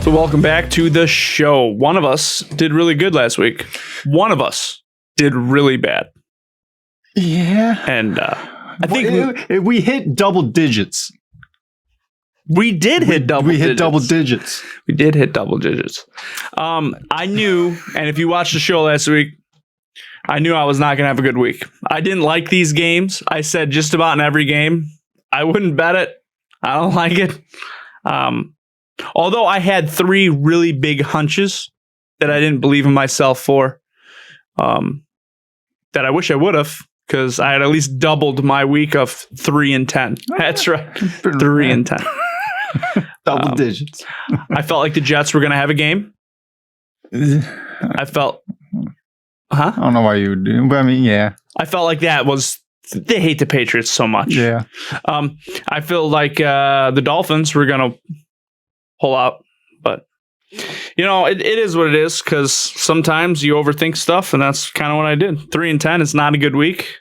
So welcome back to the show. One of us did really good last week. One of us did really bad. Yeah. And I think we hit double digits. We did hit double digits. We hit double digits. We did hit double digits. I knew, and if you watched the show last week, I knew I was not going to have a good week. I didn't like these games. I said just about in every game, I wouldn't bet it. I don't like it. Although I had 3 really big hunches that I didn't believe in myself for, that I wish I would have, because I had at least doubled my week of 3 and 10. That's right. 3 and 10. Double digits. I felt like the Jets were going to have a game. I felt... Huh? I don't know why you would do, but I mean, yeah. I felt like that was... They hate the Patriots so much. Yeah. I feel like the Dolphins were going to pull out, but you know, it is what it is, because sometimes you overthink stuff, and that's kind of what I did. 3 and 10 is not a good week,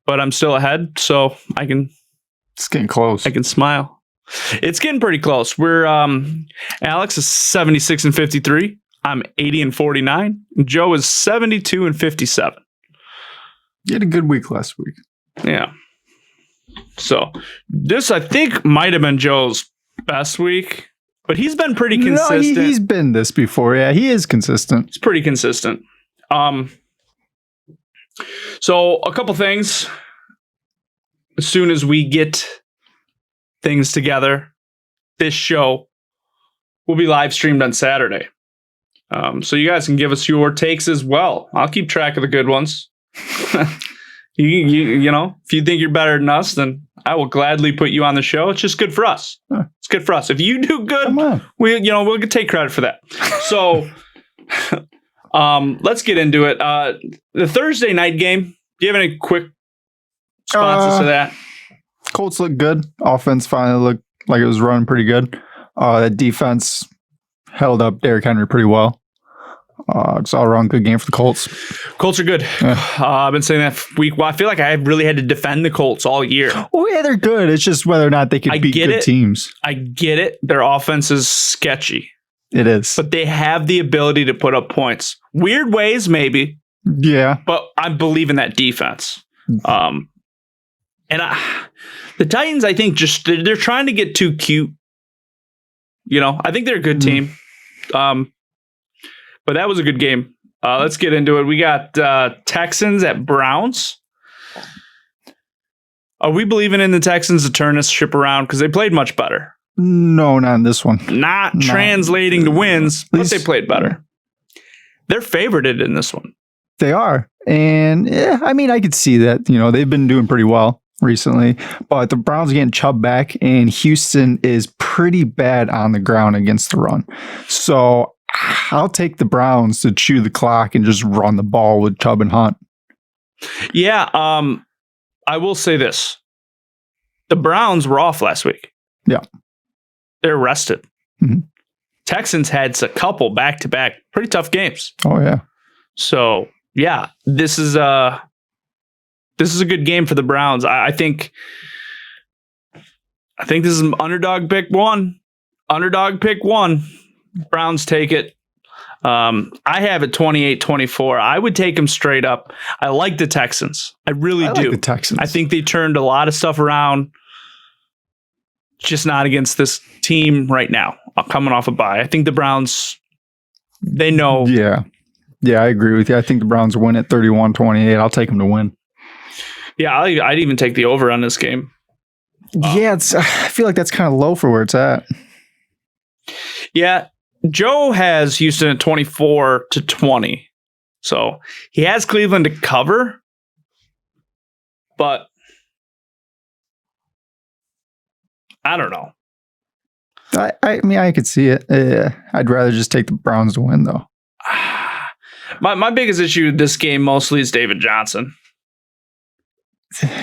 but I'm still ahead, so I can... It's getting close. I can smile. It's getting pretty close. We're Alex is 76 and 53. I'm 80 and 49. Joe is 72 and 57. You had a good week last week. Yeah. So this, I think, might have been Joe's best week, but he's been pretty consistent. No, he's been this before. Yeah, he is consistent. It's pretty consistent. So a couple things. As soon as we get things together, this show will be live streamed on Saturday. So you guys can give us your takes as well. I'll keep track of the good ones. You know, if you think you're better than us, then I will gladly put you on the show. It's just good for us. Huh. It's good for us. If you do good, we'll take credit for that. So let's get into it. The Thursday night game. Do you have any quick responses to that? Colts look good. Offense finally looked like it was running pretty good. The defense held up Derrick Henry pretty well. It's all around good game for the Colts. Colts are good. Yeah. I've been saying that week. Well, I feel like I really had to defend the Colts all year. Oh, yeah, they're good. It's just whether or not they can beat good teams. I get it. Their offense is sketchy. It is. But they have the ability to put up points. Weird ways, maybe. Yeah. But I believe in that defense. The Titans, I think, just they're trying to get too cute. You know, I think they're a good team. But that was a good game. Let's get into it. We got Texans at Browns. Are we believing in the Texans to turn this ship around? Because they played much better. No, not in this one. Not translating to wins, but they played better. They're favorited in this one. They are. And yeah, I mean, I could see that. You know, they've been doing pretty well recently, but the Browns are getting Chubb back, and Houston is pretty bad on the ground against the run. So I'll take the Browns to chew the clock and just run the ball with Chubb and Hunt. Yeah, I will say this. The Browns were off last week. Yeah. They're rested. Mm-hmm. Texans had a couple back-to-back pretty tough games. Oh, yeah. So, yeah, this is a good game for the Browns. I think this is underdog pick one. Underdog pick one. Browns take it. I have it 28-24. I would take them straight up. I like the Texans. I really do. Like the Texans. I think they turned a lot of stuff around. Just not against this team right now. Coming off a bye. I think the Browns, they know. Yeah. Yeah, I agree with you. I think the Browns win at 31-28. I'll take them to win. Yeah, I'd even take the over on this game. Yeah, I feel like that's kind of low for where it's at. Yeah, Joe has Houston at 24-20. So he has Cleveland to cover, but I don't know. I mean, I could see it. I'd rather just take the Browns to win, though. My biggest issue with this game mostly is David Johnson.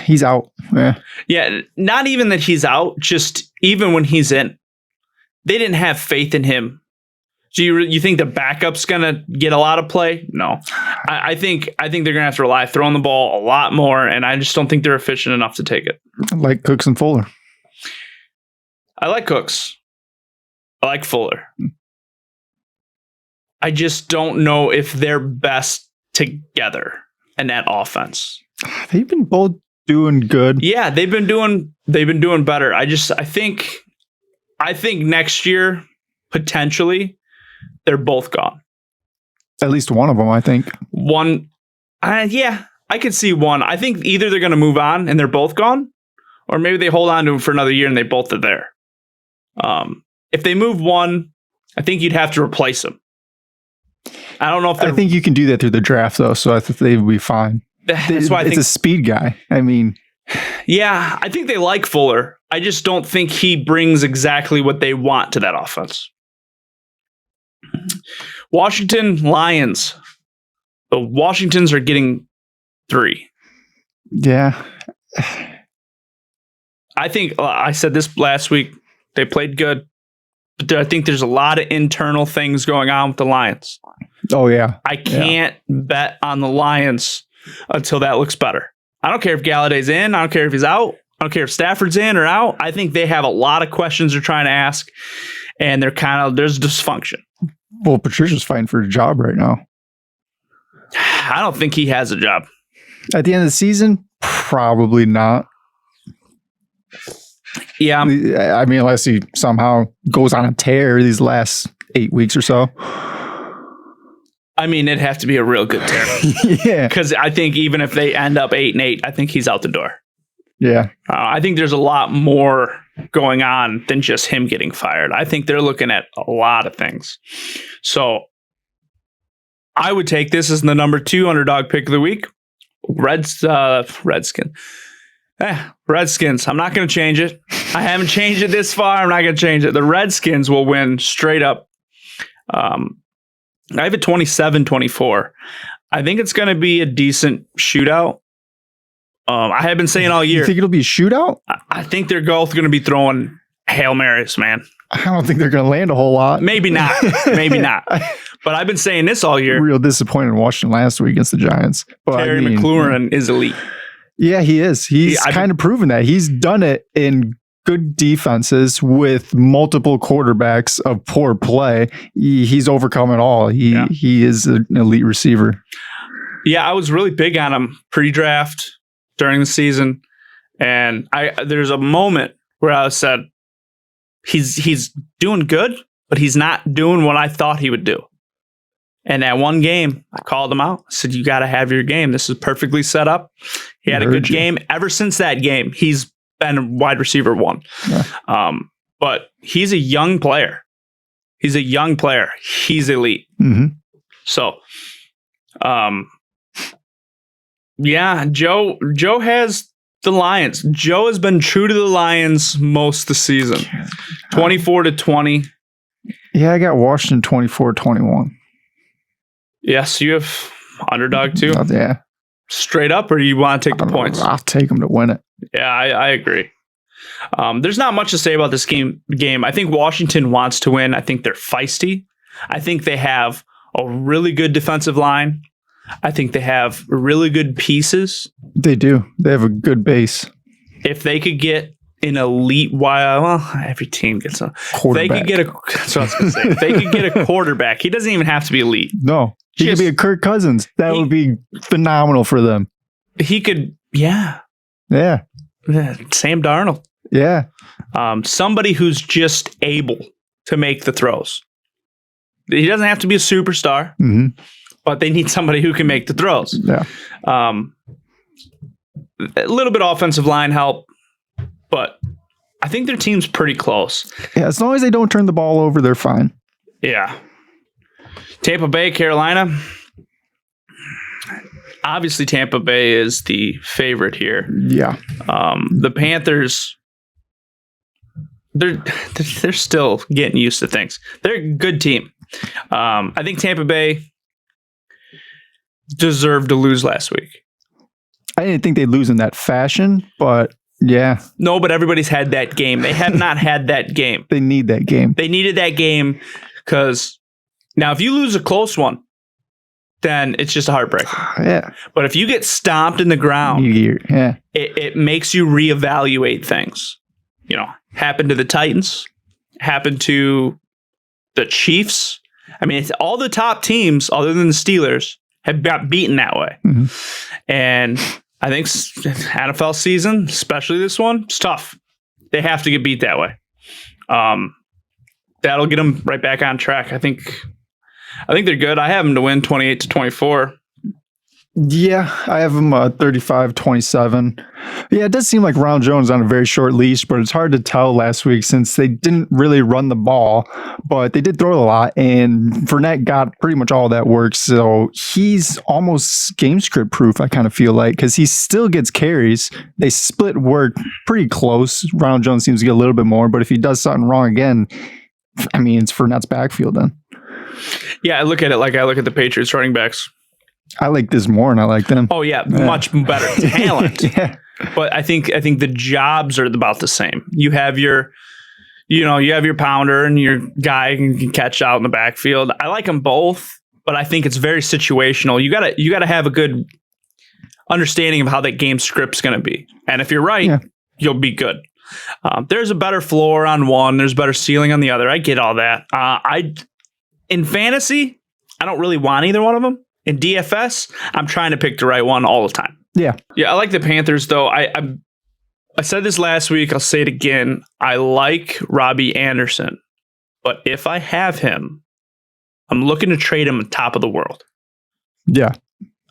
He's out. Yeah, not even that he's out, just even when he's in. They didn't have faith in him. Do you think the backup's going to get a lot of play? No. I think they're going to have to rely throwing the ball a lot more, and I just don't think they're efficient enough to take it. Like Cooks and Fuller. I like Cooks. I like Fuller. I just don't know if they're best together in that offense. They've been both doing good. Yeah, they've been doing better. I think next year potentially they're both gone. At least one of them, I think. One, yeah, I could see one. I think either they're going to move on and they're both gone, or maybe they hold on to him for another year and they both are there. If they move one, I think you'd have to replace him. I don't know if I think you can do that through the draft, though, so I think they would be fine. That's why I think it's a speed guy. I mean, yeah, I think they like Fuller. I just don't think he brings exactly what they want to that offense. Washington Lions. The Washingtons are getting 3. Yeah. I think I said this last week. They played good, but I think there's a lot of internal things going on with the Lions. Oh, yeah. I can't bet on the Lions until that looks better. I don't care if Galladay's in. I don't care if he's out. I don't care if Stafford's in or out. I think they have a lot of questions they're trying to ask, and there's dysfunction. Well, Patricia's fighting for a job right now. I don't think he has a job. At the end of the season, probably not. Yeah. I mean, unless he somehow goes on a tear these last 8 weeks or so. I mean, it'd have to be a real good tear. Yeah. Because I think even if they end up 8-8, I think he's out the door. Yeah. I think there's a lot more going on than just him getting fired. I think they're looking at a lot of things. So I would take this as the number 2 underdog pick of the week. Redskins. Redskins. I'm not going to change it. I haven't changed it this far. I'm not going to change it. The Redskins will win straight up. I have it 27-24. I think it's going to be a decent shootout. I have been saying all year. You think it'll be a shootout? I think they're both going to be throwing Hail Marys, man. I don't think they're going to land a whole lot. Maybe not. Maybe not. But I've been saying this all year. Real disappointed in Washington last week against the Giants. But Terry McLaurin is elite. Yeah, he is. He's kind of proven that. He's done it in good defenses with multiple quarterbacks of poor play. He's overcome it all. He is an elite receiver. Yeah, I was really big on him pre-draft during the season. And there's a moment where I said, he's doing good, but he's not doing what I thought he would do. And that one game, I called him out. I said, you got to have your game. This is perfectly set up. He had a good game. Ever since that game, he's been wide receiver 1. Yeah. But he's a young player. He's elite. Mm-hmm. So, yeah, Joe has the Lions. Joe has been true to the Lions most of the season. 24-20. Yeah, I got Washington 24-21. Yes, you have underdog too. Yeah. Straight up, or do you want to take the points? I'll take them to win it. Yeah, I agree. There's not much to say about this game. I think Washington wants to win. I think they're feisty. I think they have a really good defensive line. I think they have really good pieces. They do. They have a good base. If they could get an elite, every team gets a quarterback. If they could get a quarterback, he doesn't even have to be elite. No, he could be a Kirk Cousins. That would be phenomenal for them. He could, yeah. Sam Darnold. Yeah. Somebody who's just able to make the throws. He doesn't have to be a superstar, but they need somebody who can make the throws. Yeah. A little bit of offensive line help, but I think their team's pretty close. Yeah, as long as they don't turn the ball over, they're fine. Yeah. Tampa Bay, Carolina. Obviously, Tampa Bay is the favorite here. Yeah. The Panthers, they're still getting used to things. They're a good team. I think Tampa Bay deserved to lose last week. I didn't think they'd lose in that fashion, but yeah. No, but everybody's had that game. They have not had that game. They need that game. They needed that game because now if you lose a close one, then it's just a heartbreaker. Yeah. But if you get stomped in the ground, it makes you reevaluate things. You know, happened to the Titans, happened to the Chiefs, I mean, it's all the top teams, other than the Steelers, have got beaten that way. And I think NFL season, especially this one, it's tough. They have to get beat that way. That'll get them right back on track. I think they're good. I have them to win 28-24. Yeah, I have them 35-27. Yeah, it does seem like Ronald Jones on a very short leash, but it's hard to tell last week since they didn't really run the ball, but they did throw a lot, and Fournette got pretty much all that work, so he's almost game script proof, I kind of feel like, because he still gets carries. They split work pretty close. Ronald Jones seems to get a little bit more, but if he does something wrong again, I mean, it's Fournette's backfield then. Yeah, I look at it like I look at the Patriots running backs. I like this more, and I like them. Oh yeah, much better talent. Yeah. But I think the jobs are about the same. You have your pounder and your guy who can catch out in the backfield. I like them both, but I think it's very situational. You gotta have a good understanding of how that game script's going to be. And if you're right, you'll be good. There's a better floor on one. There's a better ceiling on the other. I get all that. In fantasy, I don't really want either one of them. In DFS, I'm trying to pick the right one all the time. Yeah, I like the Panthers, though. I said this last week. I'll say it again. I like Robbie Anderson. But if I have him, I'm looking to trade him on top of the world. Yeah.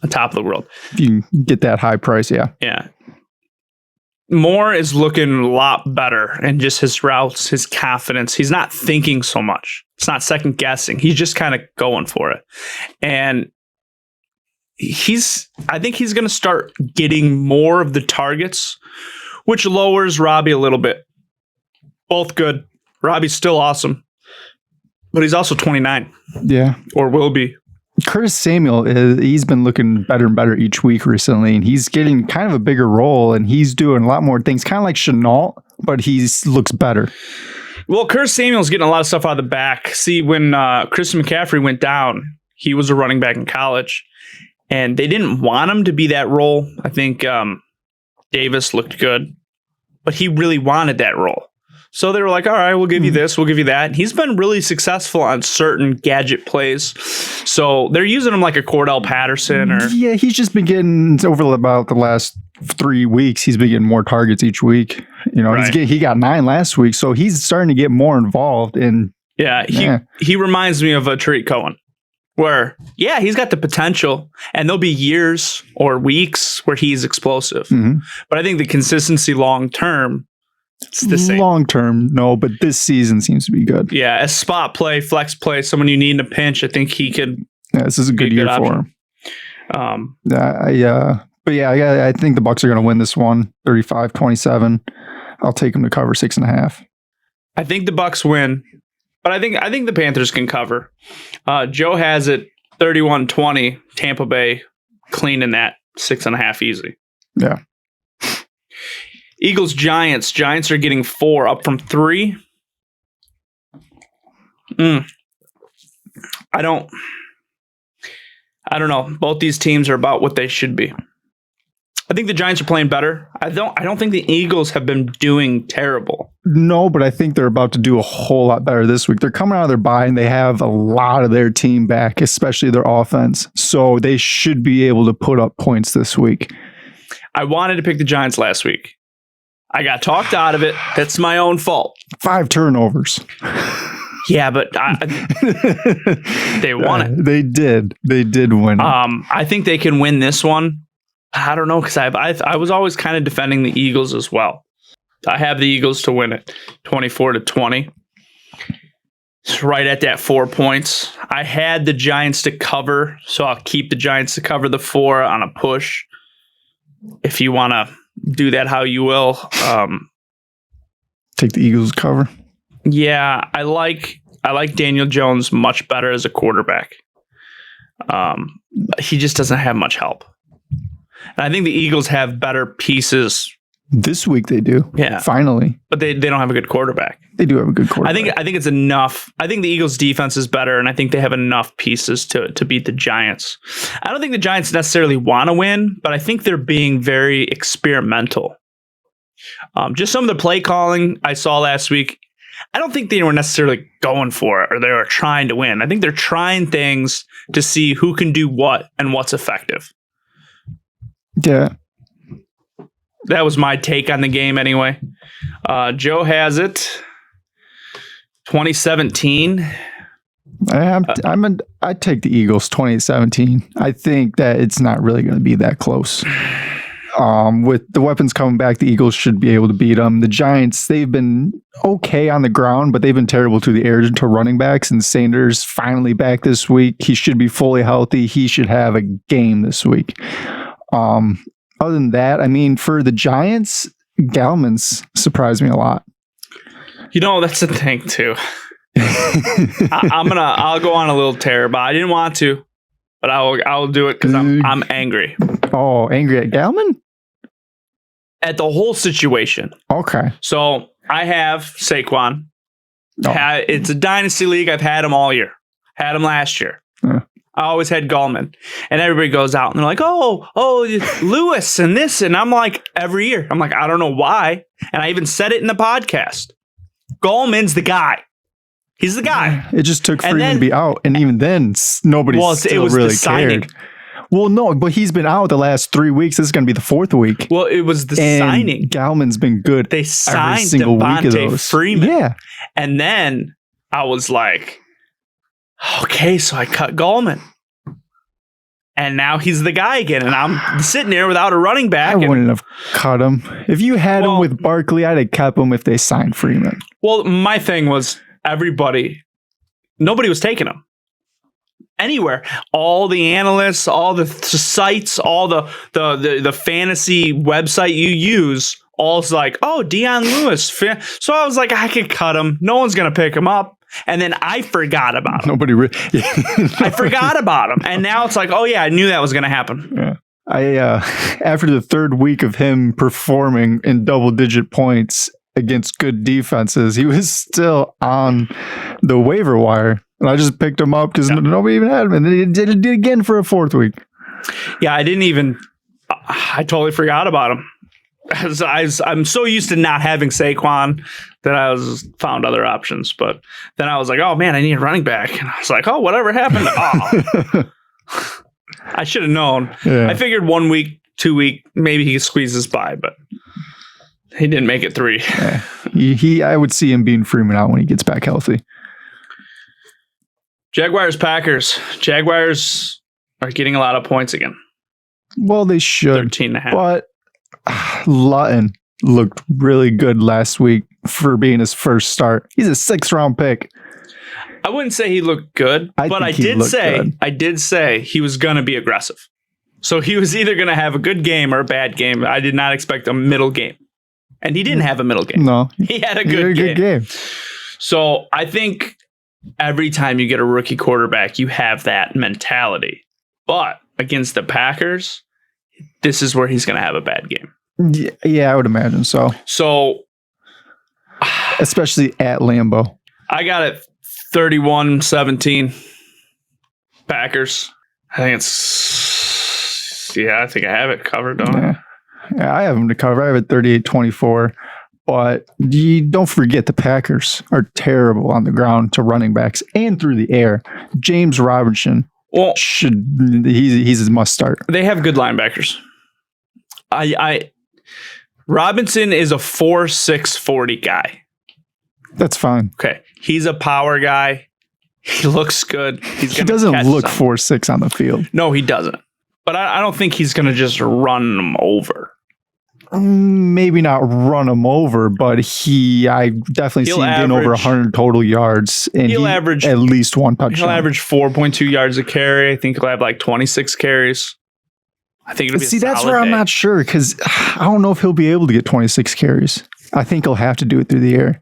On top of the world. If you get that high price, yeah. Yeah. Moore is looking a lot better, and just his routes, his confidence. He's not thinking so much. It's not second guessing. He's just kind of going for it. And I think he's going to start getting more of the targets, which lowers Robbie a little bit. Both good. Robbie's still awesome, but he's also 29. Yeah. Or will be. Curtis Samuel, he's been looking better and better each week recently, and he's getting kind of a bigger role, and he's doing a lot more things, kind of like Chenault, but he looks better. Well, Curtis Samuel's getting a lot of stuff out of the back. See, when Christian McCaffrey went down, he was a running back in college, and they didn't want him to be that role. I think Davis looked good, but he really wanted that role. So they were like, all right, we'll give you this, we'll give you that. And he's been really successful on certain gadget plays. So they're using him like a Cordell Patterson. Yeah, he's just been getting, over about the last 3 weeks, he's been getting more targets each week. You know, right. He got 9 last week, so he's starting to get more involved. And he reminds me of a Tariq Cohen, where, he's got the potential, and there'll be years or weeks where he's explosive. Mm-hmm. But I think the consistency long term, it's the same. Long term, no, but this season seems to be good. Yeah, a spot play, flex play, someone you need in a pinch. I think he could. Yeah, this is a good year for him. I think the Bucs are going to win this one, 35-27. I'll take them to cover 6.5. I think the Bucs win, but I think the Panthers can cover. Joe has it 31-20. Tampa Bay cleaning that 6.5 easy. Yeah. Eagles, Giants. Giants are getting 4 up from 3. I don't know. Both these teams are about what they should be. I think the Giants are playing better. I don't think the Eagles have been doing terrible. No, but I think they're about to do a whole lot better this week. They're coming out of their bye and they have a lot of their team back, especially their offense. So they should be able to put up points this week. I wanted to pick the Giants last week. I got talked out of it. That's my own fault. 5 turnovers. Yeah, but they won it. They did. They did win it. I think they can win this one. I don't know, because I was always kind of defending the Eagles as well. I have the Eagles to win it, 24-20. It's right at that 4 points. I had the Giants to cover, so I'll keep the Giants to cover the 4 on a push. If you want to do that how you will. Take the Eagles cover. Yeah, I like Daniel Jones much better as a quarterback. He just doesn't have much help. And I think the Eagles have better pieces. This week they do. Yeah. Finally. But they don't have a good quarterback. They do have a good quarterback. I think it's enough. I think the Eagles defense is better, and I think they have enough pieces to beat the Giants. I don't think the Giants necessarily want to win, but I think they're being very experimental. Just some of the play calling I saw last week, I don't think they were necessarily going for it or they were trying to win. I think they're trying things to see who can do what and what's effective. Yeah. That was my take on the game anyway. Joe has it 2017. I take the Eagles 2017. I think that it's not really going to be that close. With the weapons coming back, the Eagles should be able to beat them. The Giants, they've been okay on the ground, but they've been terrible to the air to running backs. And Sanders finally back this week. He should be fully healthy. He should have a game this week. Other than that, I mean, for the Giants, Gallman's surprised me a lot. That's the thing too. I'll go on a little tear, but I didn't want to, but I'll do it because I'm angry. Oh, angry at Gallman? At the whole situation. Okay. So I have Saquon. Oh. It's a dynasty league. I've had him all year. Had him last year. I always had Gallman. And everybody goes out and they're like, oh, Lewis and this. And I'm like, every year. I'm like, I don't know why. And I even said it in the podcast. Gallman's the guy. He's the guy. It just took Freeman to be out. And even then, nobody still really cared. Well, no, but he's been out the last 3 weeks. This is going to be the fourth week. Well, it was the signing. Gallman's been good. They signed every single week of those. Freeman. Yeah. And then I was like, okay, so I cut Gallman. And now he's the guy again. And I'm sitting there without a running back. I wouldn't have cut him. If you had him with Barkley, I'd have kept him if they signed Freeman. Well, my thing was nobody was taking him. Anywhere. All the analysts, all the sites, all the fantasy website you use, all's like, oh, Deion Lewis. So I was like, I could cut him. No one's going to pick him up. And then I forgot about him. I forgot about him. And now it's like, oh, yeah, I knew that was going to happen. Yeah. After the third week of him performing in double-digit points against good defenses, he was still on the waiver wire. And I just picked him up because nobody even had him. And then he did it again for a fourth week. Yeah, I totally forgot about him. I'm so used to not having Saquon that I found other options. But then I was like, oh, man, I need a running back. And I was like, oh, whatever happened? Oh, I should have known. Yeah. I figured 1 week, 2 week, maybe he squeezes by, but he didn't make it 3. Yeah. I would see him being Freeman out when he gets back healthy. Jaguars, Packers. Jaguars are getting a lot of points again. Well, they should. 13.5. But Lutton looked really good last week for being his first start. He's a 6th round pick. I wouldn't say he looked good, but I did say he was going to be aggressive. So he was either going to have a good game or a bad game. I did not expect a middle game. And he didn't have a middle game. No. He had a good game. So I think every time you get a rookie quarterback, you have that mentality. But against the Packers, this is where he's going to have a bad game. Yeah, I would imagine so. So, especially at Lambeau. I got it 31-17 Packers. I think I have it covered, don't I? Yeah, I have them to cover. I have it 38-24. But you don't forget the Packers are terrible on the ground to running backs and through the air. James Robinson he's a must start. They have good linebackers. Robinson is a 4.6 40 guy. That's fine. Okay. He's a power guy. He looks good. He doesn't look 4.6 on the field. No, he doesn't. But I don't think he's going to just run them over. Maybe not run him over, but I definitely see him getting over 100 total yards. And he'll average at least one touchdown. He'll average 4.2 yards a carry. I think he'll have like 26 carries. I think it'll be that's where I'm not sure because I don't know if he'll be able to get 26 carries. I think he'll have to do it through the air.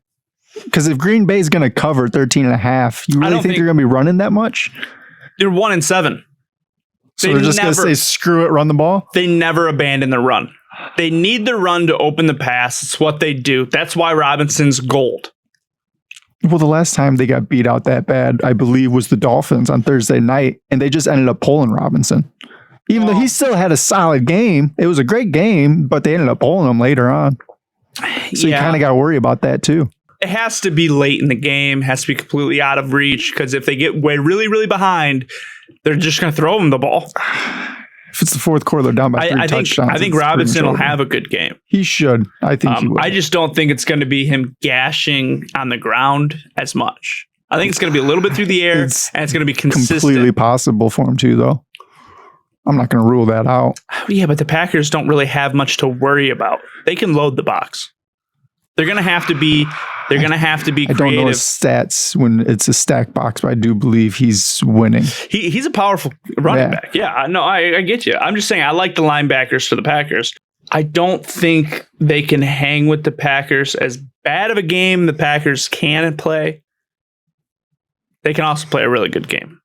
Because if Green Bay is going to cover 13.5, you really think they're going to be running that much? They're 1-7. So they're just going to say, screw it, run the ball? They never abandon the run. They need the run to open the pass. It's what they do. That's why Robinson's gold. Well, the last time they got beat out that bad, I believe, was the Dolphins on Thursday night, and they just ended up pulling Robinson. Even though he still had a solid game. It was a great game, but they ended up pulling him later on. So you kind of got to worry about that too. it has to be late in the game, has to be completely out of reach, because if they get way really, really behind, they're just going to throw them the ball. If it's the fourth quarter, they're down by 3 touchdowns. I think Robinson will have a good game. He should. I think he will. I just don't think it's going to be him gashing on the ground as much. I think it's going to be a little bit through the air, and it's going to be consistent. Completely possible for him too, though. I'm not going to rule that out. Yeah, but the Packers don't really have much to worry about. They can load the box. They're going to have to be. They're going to have to be creative. I don't know his stats when it's a stack box, but I do believe he's winning. He's a powerful running back. Yeah, no, I get you. I'm just saying I like the linebackers for the Packers. I don't think they can hang with the Packers. As bad of a game the Packers can play, they can also play a really good game.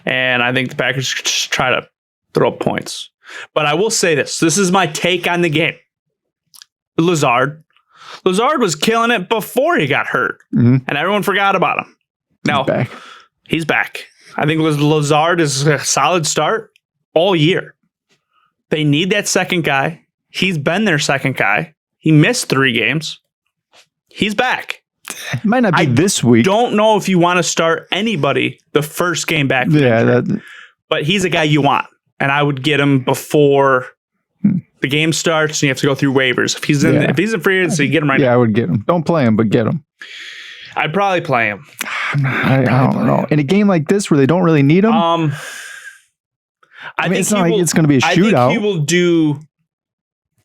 And I think the Packers just try to throw up points. But I will say this. This is my take on the game. Lazard was killing it before he got hurt, and everyone forgot about him. Now, he's back. I think Lazard is a solid start all year. They need that second guy. He's been their second guy. He missed 3 games. He's back. It might not be this week. Don't know if you want to start anybody the first game back. But he's a guy you want, and I would get him before the game starts, and you have to go through waivers. If he's in free agency, get him right now. Yeah, I would get him. Don't play him, but get him. I'd probably play him. I don't know. In a game like this where they don't really need him, I think it's not like it's going to be a shootout. I think he will do.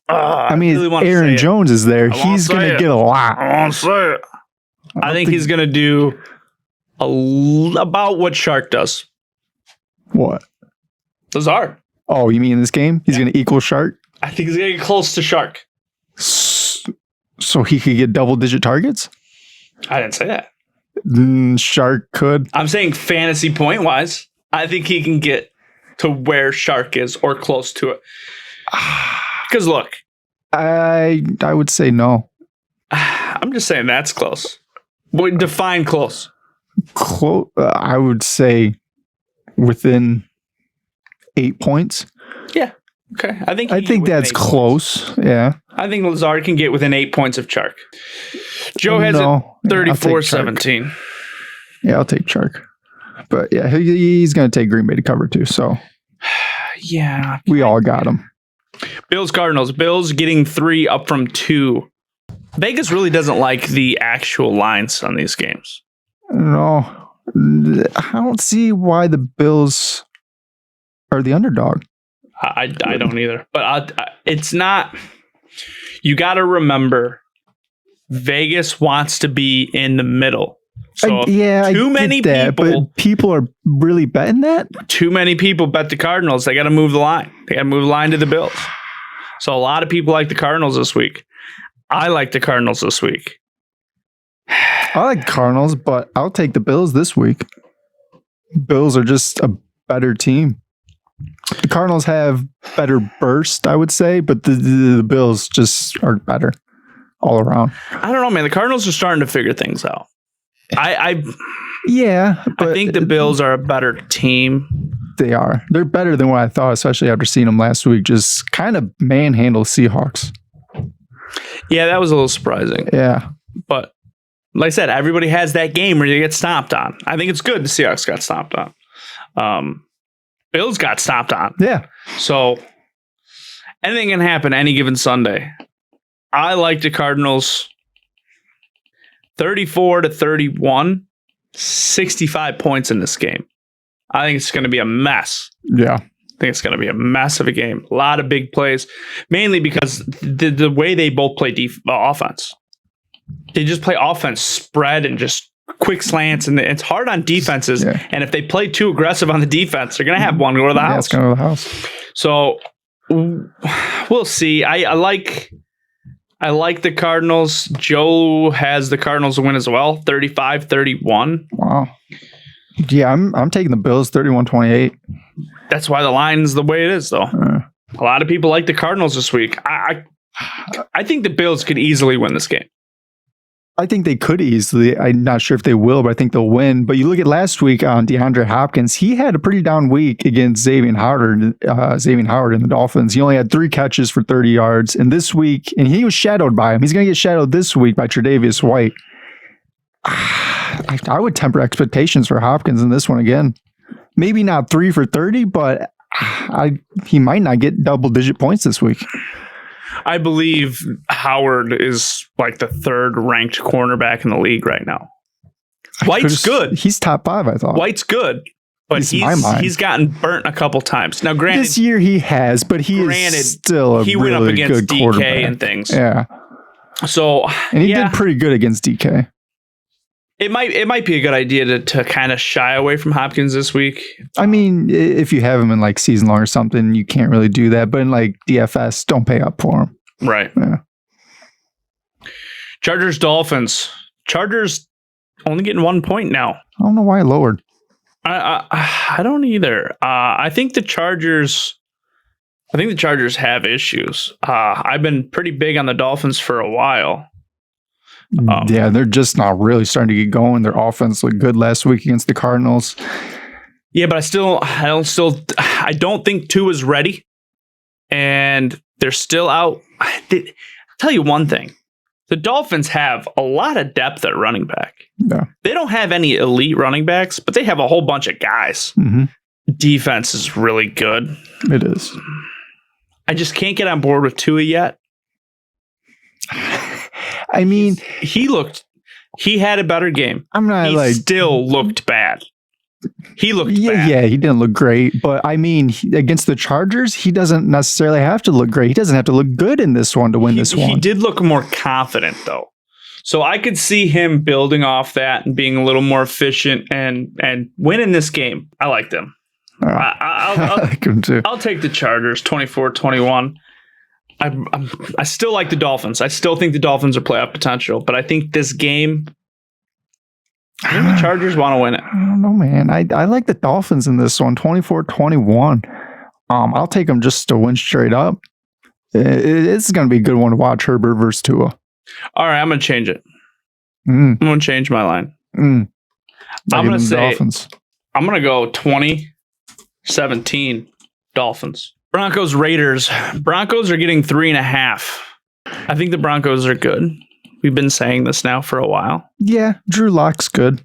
Aaron Jones is there. He's going to get a lot. I won't say it. I think he's going to do about what Shark does. What? Lazard. Oh, you mean in this game? He's going to equal Shark? I think he's going to get close to Shark. So he could get double-digit targets? I didn't say that. Shark could. I'm saying fantasy point-wise, I think he can get to where Shark is or close to it. Because look. I would say no. I'm just saying that's close. But define close. I would say within 8 points. Yeah. Okay. I think that's close. Points. Yeah. I think Lazard can get within 8 points of Chark. Joe has it 34-17. Yeah, I'll take Chark. But yeah, he's going to take Green Bay to cover too. So yeah, we all got him. Bills Cardinals. Bills getting 3 up from 2. Vegas really doesn't like the actual lines on these games. No, I don't see why the Bills are the underdog. I don't either. But it's not. You got to remember, Vegas wants to be in the middle. So too many people are really betting that. Too many people bet the Cardinals. They got to move the line. They got to move the line to the Bills. So a lot of people like the Cardinals this week. I like the Cardinals this week. I like Cardinals, but I'll take the Bills this week. Bills are just a better team. The Cardinals have better burst, I would say, but the Bills just are better all around. I don't know, man. The Cardinals are starting to figure things out. I think the Bills are a better team. They are. They're better than what I thought, especially after seeing them last week. Just kind of manhandle Seahawks. Yeah, that was a little surprising. Yeah. But like I said, everybody has that game where you get stomped on. I think it's good the Seahawks got stomped on. Bills got stomped on. Yeah. So anything can happen any given Sunday. I like the Cardinals 34-31, 65 points in this game. I think it's going to be a mess. Yeah. I think it's going to be a mess of a game. A lot of big plays, mainly because the way they both play offense. They just play offense spread and just quick slants, and it's hard on defenses. Yeah. And if they play too aggressive on the defense, they're going to have one go to the house. It's going to the house. So we'll see. I like the Cardinals. Joe has the Cardinals to win as well, 35-31. Wow. Yeah, I'm taking the Bills 31-28. That's why the line's the way it is, though. A lot of people like the Cardinals this week. I think the Bills could easily win this game. I think they could easily. I'm not sure if they will, but I think they'll win. But you look at last week on DeAndre Hopkins, he had a pretty down week against Xavier Howard and the Dolphins. He only had 3 catches for 30 yards. And this week, and he was shadowed by him. He's going to get shadowed this week by Tre'Davious White. I would temper expectations for Hopkins in this one again. Maybe not 3 for 30, but he might not get double-digit points this week. I believe Howard is like the 3rd ranked cornerback in the league right now. White's good. He's top 5, I thought. White's good, but he's gotten burnt a couple times. Now, granted, this year he has, but he is still a really went up against good DK quarterback and things. Yeah. So, and he did pretty good against DK. It might be a good idea to kind of shy away from Hopkins this week. I mean, if you have him in like season long or something, you can't really do that. But in like DFS, don't pay up for him. Right. Yeah. Chargers Dolphins. Chargers only getting 1 point now. I don't know why I lowered. I don't either. I think the Chargers have issues. I've been pretty big on the Dolphins for a while. Yeah, they're just not really starting to get going. Their offense looked good last week against the Cardinals. Yeah, but I don't think Tua's ready, and they're still out. I'll tell you one thing: the Dolphins have a lot of depth at running back. Yeah, they don't have any elite running backs, but they have a whole bunch of guys. Mm-hmm. Defense is really good. It is. I just can't get on board with Tua yet. I mean, he had a better game. He still looked bad. He looked bad. Yeah, he didn't look great. But I mean, against the Chargers, he doesn't necessarily have to look great. He doesn't have to look good in this one to win this one. He did look more confident, though. So I could see him building off that and being a little more efficient and winning this game. I like them. I like him too. I'll take the Chargers 24-21. I still like the Dolphins. I still think the Dolphins are playoff potential, but I think this game, I think the Chargers want to win it. I don't know, man. I like the Dolphins in this one, 24-21. I'll take them just to win straight up. It's going to be a good one to watch, Herbert versus Tua. All right, I'm going to change it. I'm going to change my line. I'm going to say Dolphins. I'm going to go 20-17 Dolphins. Broncos Raiders. Broncos are getting 3.5. I think the Broncos are good. We've been saying this now for a while. Yeah, Drew Lock's good.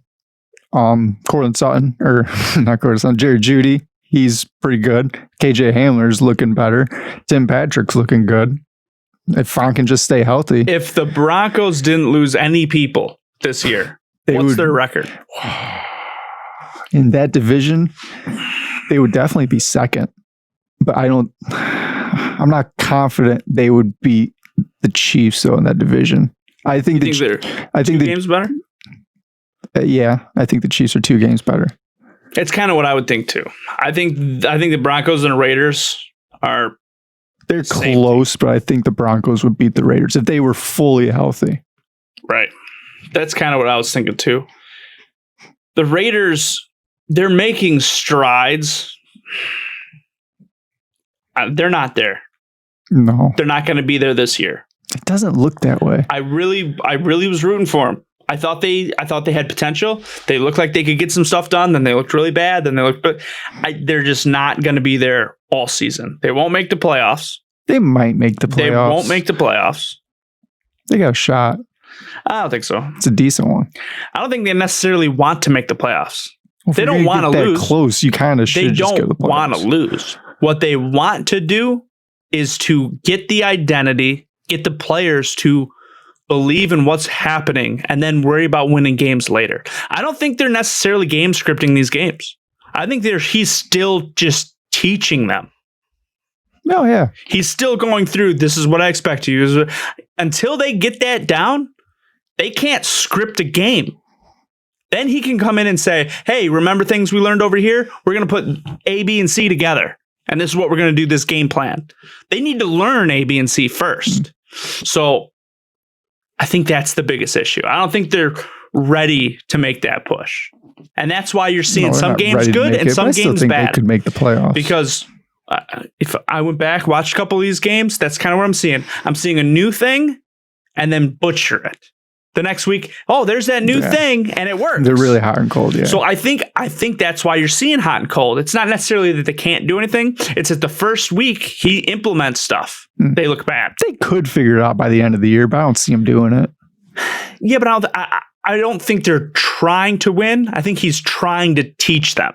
Cortland Sutton, or not Cortland Sutton, Jerry Jeudy, he's pretty good. KJ Hamler's looking better. Tim Patrick's looking good. If Frank can just stay healthy. If the Broncos didn't lose any people this year, what's their record? In that division, they would definitely be second. But I'm not confident they would beat the Chiefs though in that division. I think they're 2 games better. Yeah, I think the Chiefs are 2 games better. It's kind of what I would think too. I think the Broncos and the Raiders they're close, but I think the Broncos would beat the Raiders if they were fully healthy. Right. That's kind of what I was thinking too. The Raiders, they're making strides. They're not there. No. They're not going to be there this year. It doesn't look that way. I really was rooting for them. I thought they had potential. They looked like they could get some stuff done. Then they looked really bad. Then they looked. They're just not going to be there all season. They won't make the playoffs. They might make the playoffs. They won't make the playoffs. They got a shot. I don't think so. It's a decent one. I don't think they necessarily want to make the playoffs. Well, they don't want to lose. Close, you kind of should. They just don't want to lose. What they want to do is to get the identity, get the players to believe in what's happening, and then worry about winning games later. I don't think they're necessarily game scripting these games. I think he's still just teaching them. Oh, yeah. He's still going through, this is what I expect you. Until they get that down, they can't script a game. Then he can come in and say, hey, remember things we learned over here? We're going to put A, B, and C together. And this is what we're going to do, this game plan. They need to learn A, B, and C first. So I think that's the biggest issue. I don't think they're ready to make that push. And that's why you're seeing some games good and some games bad. They could make the playoffs. Because if I went back, watched a couple of these games, that's kind of what I'm seeing. I'm seeing a new thing and then butcher it. The next week, there's that new thing, and it works. They're really hot and cold, yeah. So I think that's why you're seeing hot and cold. It's not necessarily that they can't do anything. It's that the first week he implements stuff. They look bad. They could figure it out by the end of the year, but I don't see him doing it. Yeah, but I don't think they're trying to win. I think he's trying to teach them.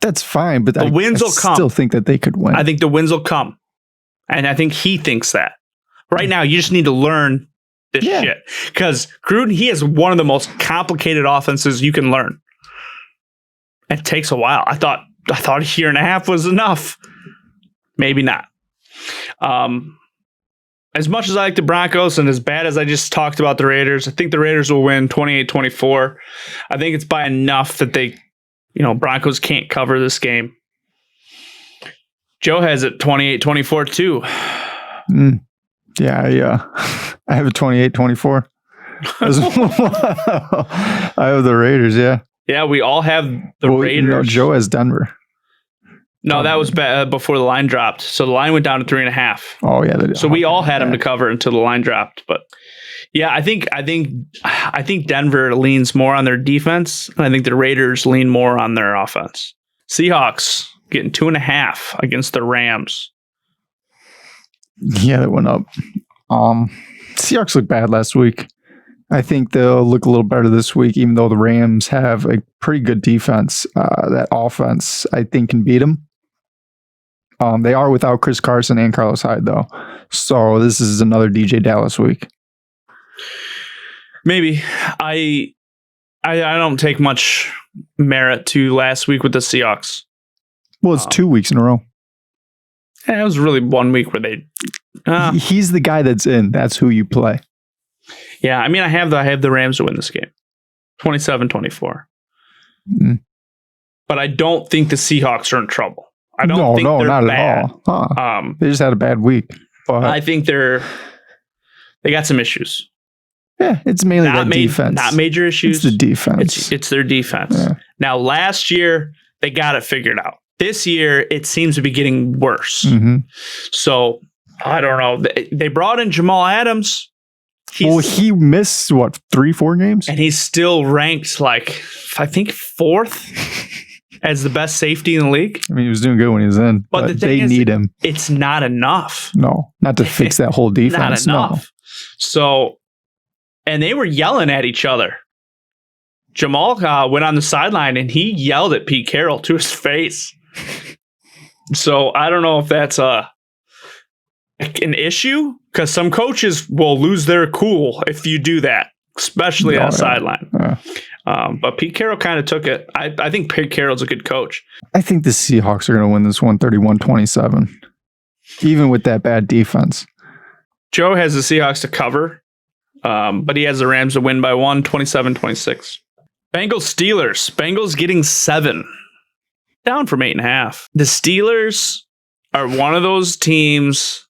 That's fine, but The wins will come. Still think that they could win. I think the wins will come. And I think he thinks that. Right now, you just need to learn this shit. Because Gruden, he has one of the most complicated offenses you can learn. It takes a while. I thought a year and a half was enough. Maybe not. As much as I like the Broncos and as bad as I just talked about the Raiders, I think the Raiders will win 28-24. I think it's by enough that they, Broncos can't cover this game. Joe has it 28-24 too. Yeah. I have a 28-24. I have the Raiders, yeah. Yeah, we all have the Raiders. No, Joe has Denver. No, that was before the line dropped. So the line went down to 3.5. Oh yeah. So we all had them to cover until the line dropped. But yeah, I think Denver leans more on their defense, and I think the Raiders lean more on their offense. Seahawks getting 2.5 against the Rams. Yeah, that went up. Seahawks looked bad last week. I think they'll look a little better this week, even though the Rams have a pretty good defense. That offense, I think, can beat them. They are without Chris Carson and Carlos Hyde, though. So this is another DJ Dallas week. Maybe. I don't take much merit to last week with the Seahawks. Well, it's 2 weeks in a row. It was really 1 week where they... He's the guy that's in. That's who you play. Yeah, I mean, I have the Rams to win this game. 27-24. But I don't think the Seahawks are in trouble. I don't think they're not bad. at all. Huh. They just had a bad week. But I think they got some issues. Yeah, it's mainly their defense. Not major issues. It's the defense. It's their defense. Yeah. Now, last year, they got it figured out. This year, it seems to be getting worse. Mm-hmm. So, I don't know. They brought in Jamal Adams. He missed, 3-4 games? And he's still ranked, I think, 4th as the best safety in the league. I mean, he was doing good when he was in, but they need him. It's not enough. No, not to fix that whole defense. Not enough. No. So, and they were yelling at each other. Jamal went on the sideline and he yelled at Pete Carroll to his face. So, I don't know if that's an issue, because some coaches will lose their cool if you do that, especially on the sideline. Yeah. But Pete Carroll kind of took it. I think Pete Carroll's a good coach. I think the Seahawks are going to win this one 31-27, even with that bad defense. Joe has the Seahawks to cover, but he has the Rams to win by 27-26. Bengals-Steelers. Bengals getting 7, down from 8.5. The Steelers are one of those teams.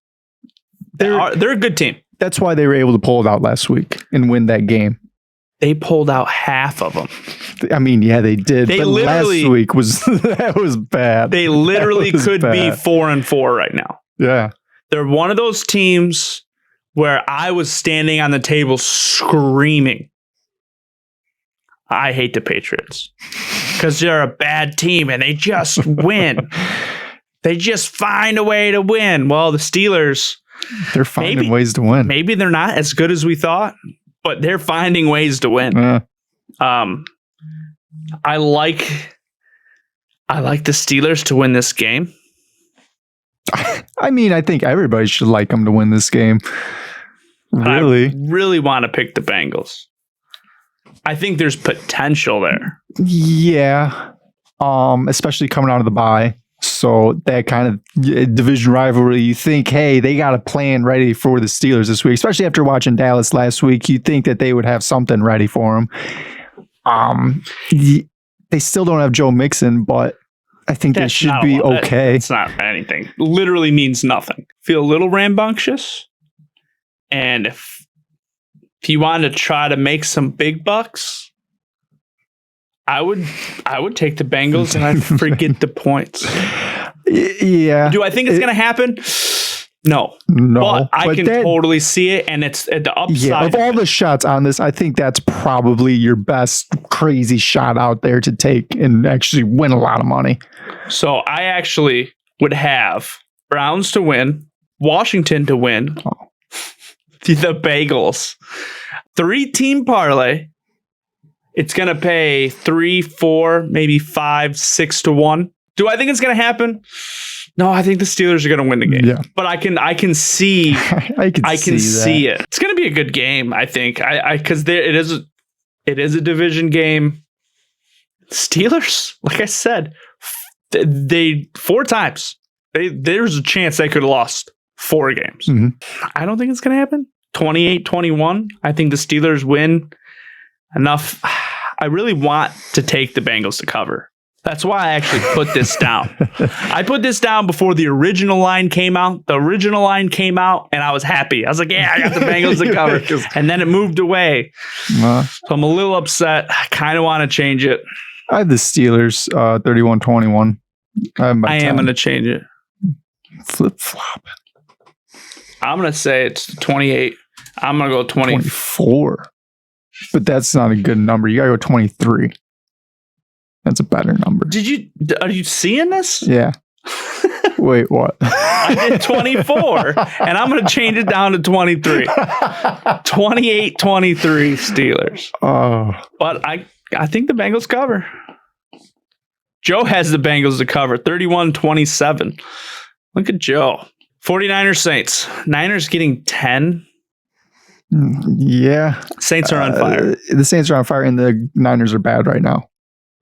They're a good team. That's why they were able to pull it out last week and win that game. They pulled out half of them. I mean, yeah, they did. But last week that was bad. They literally could be 4-4 right now. Yeah. They're one of those teams where I was standing on the table screaming, I hate the Patriots, because they're a bad team and they just win. They just find a way to win. Well, the Steelers, they're finding ways to win. Maybe they're not as good as we thought, but they're finding ways to win. I like the Steelers to win this game. I mean, I think everybody should like them to win this game. Really? I really want to pick the Bengals. I think there's potential there. Yeah. Especially coming out of the bye. So that kind of division rivalry, you think, hey, they got a plan ready for the Steelers this week, especially after watching Dallas last week. You think that they would have something ready for them. They still don't have Joe Mixon, but I think they should be okay. It's not anything. Literally means nothing. Feel a little rambunctious. And if you want to try to make some big bucks, I would take the Bengals and I'd forget the points. Yeah. Do I think it's going to happen? No. But I can totally see it, and it's at the upside. Yeah, of all the shots on this, I think that's probably your best crazy shot out there to take and actually win a lot of money. So I actually would have Browns to win, Washington to win, the Bagels, 3-team parlay, It's going to pay 3, 4, maybe 5, 6 to 1. Do I think it's going to happen? No, I think the Steelers are going to win the game. Yeah. But I can see I can see it. It's going to be a good game, I think. Cuz it is a division game. Steelers, like I said, they 4 times. There's a chance they could have lost 4 games. Mm-hmm. I don't think it's going to happen. 28-21. I think the Steelers win enough. I really want to take the Bengals to cover. That's why I actually put this down. I put this down before the original line came out. The original line came out, and I was happy. I was like, yeah, I got the Bengals to cover. And then it moved away. So I'm a little upset. I kind of want to change it. I have the Steelers 31-21. I am going to change it. Flip-flop. I'm going to say it's 28. I'm going to go 24. But that's not a good number. You got to go 23. That's a better number. Are you seeing this? Yeah. Wait, what? I did 24, and I'm going to change it down to 23. 28-23 Steelers. Oh. But I think the Bengals cover. Joe has the Bengals to cover, 31-27. Look at Joe. 49ers Saints. Niners getting 10. Yeah. Saints are on fire. The Saints are on fire, and the Niners are bad right now.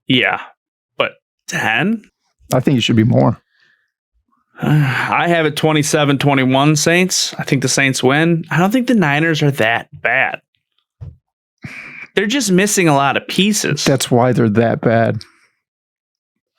Yeah, but 10? I think it should be more. I have it 27-21 Saints. I think the Saints win. I don't think the Niners are that bad. They're just missing a lot of pieces. That's why they're that bad.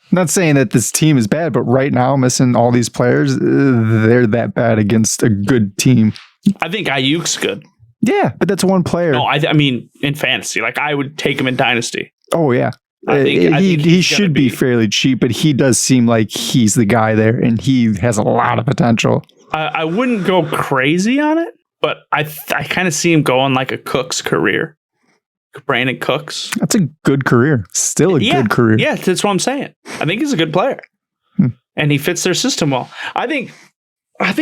I'm not saying that this team is bad, but right now, missing all these players, they're that bad against a good team. I think Ayuk's good. Yeah, but that's one player. No, I mean, in fantasy. Like, I would take him in Dynasty. Oh, yeah. I think he should be fairly cheap, but he does seem like he's the guy there, and he has a lot of potential. I wouldn't go crazy on it, but I kind of see him going like a Cook's career. Brandon Cooks. That's a good career. Still a good career. Yeah, that's what I'm saying. I think he's a good player. And he fits their system well. I think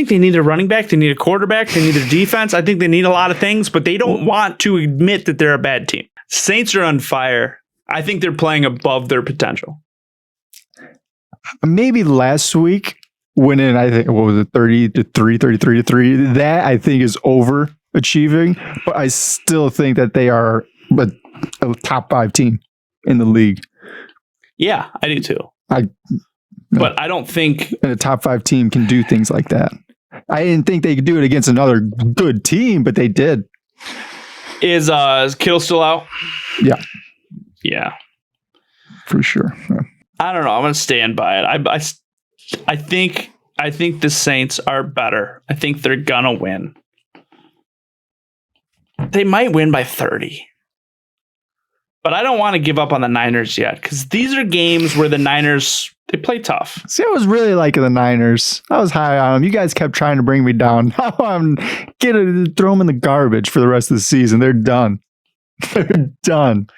they need a running back. They need a quarterback. They need a defense. I think they need a lot of things, but they don't want to admit that they're a bad team. Saints are on fire. I think they're playing above their potential. Maybe last week, winning, I think, what was it, 30-3, 33-3. That, I think, is overachieving, but I still think that they are a top 5 team in the league. Yeah, I do too. But I don't think... And a top 5 team can do things like that. I didn't think they could do it against another good team, but they did. Is Kittle still out? Yeah. Yeah. For sure. Yeah. I don't know. I'm going to stand by it. I think the Saints are better. I think they're going to win. They might win by 30. But I don't want to give up on the Niners yet, because these are games where the Niners, they play tough. See, I was really liking the Niners. I was high on them. You guys kept trying to bring me down. Now I'm going to throw them in the garbage for the rest of the season. They're done. They're done.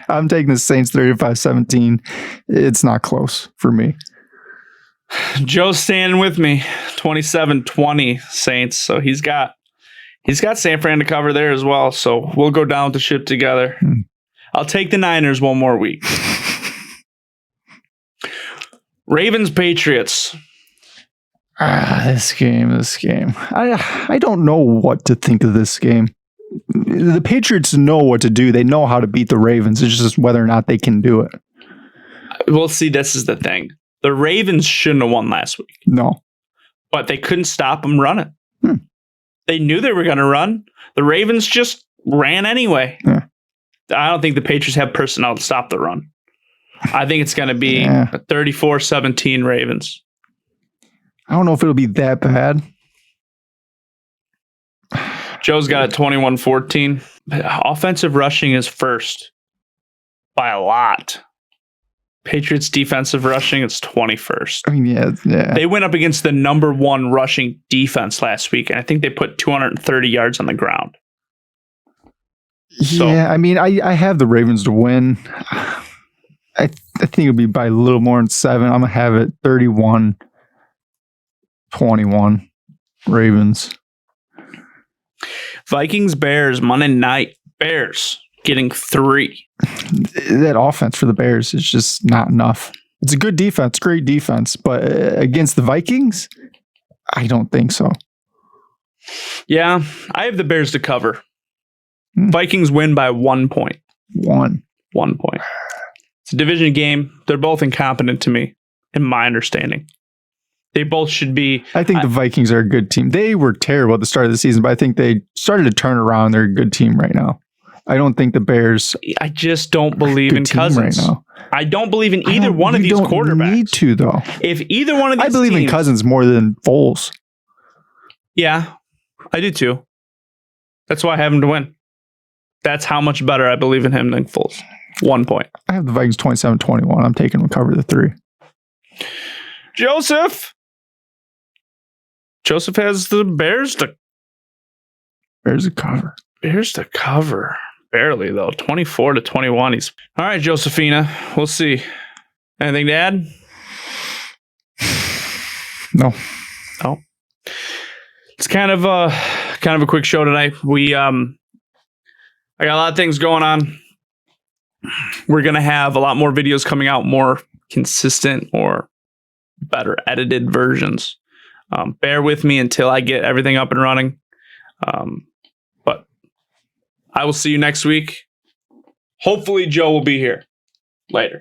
I'm taking the Saints 35-17. It's not close for me. Joe's standing with me, 27-20 Saints. So he's got San Fran to cover there as well. So we'll go down the ship together. I'll take the Niners one more week. Ravens Patriots. This game. I don't know what to think of this game. The Patriots know what to do. They know how to beat the Ravens. It's just whether or not they can do it. Well, see, this is the thing. The Ravens shouldn't have won last week. No. But they couldn't stop them running. They knew they were going to run. The Ravens just ran anyway. Yeah. I don't think the Patriots have personnel to stop the run. I think it's going to be a 34-17 Ravens. I don't know if it'll be that bad. Joe's got a 21-14. Offensive rushing is first by a lot. Patriots defensive rushing is 21st. I mean, yeah. They went up against the number 1 rushing defense last week, and I think they put 230 yards on the ground. I mean, I have the Ravens to win. I think it'll be by a little more than 7. I'm going to have it 31-21 Ravens. Vikings Bears Monday night. Bears getting 3. That offense for the Bears is just not enough. It's a good defense, great defense, but against the Vikings, I don't think so. Yeah, I have the Bears to cover. Vikings win by 1 point. 1 point. It's a division game. They're both incompetent to me, in my understanding. They both should be. I think the Vikings are a good team. They were terrible at the start of the season, but I think they started to turn around. They're a good team right now. I don't think the Bears. I just don't believe in Cousins right now. I don't believe in either one of these quarterbacks. Need to though. If either one of these, I believe in Cousins more than Foles. Yeah, I do too. That's why I have him to win. That's how much better I believe in him than Foles. 1 point. I have the Vikings 27-21. I'm taking them to cover the 3. Joseph has the Bears to cover. Bears to cover. Barely though. 24-21. He's all right, Josephina. We'll see. Anything to add? No. It's kind of a quick show tonight. I got a lot of things going on. We're gonna have a lot more videos coming out, more consistent or better edited versions. Bear with me until I get everything up and running. But I will see you next week. Hopefully Joe will be here later.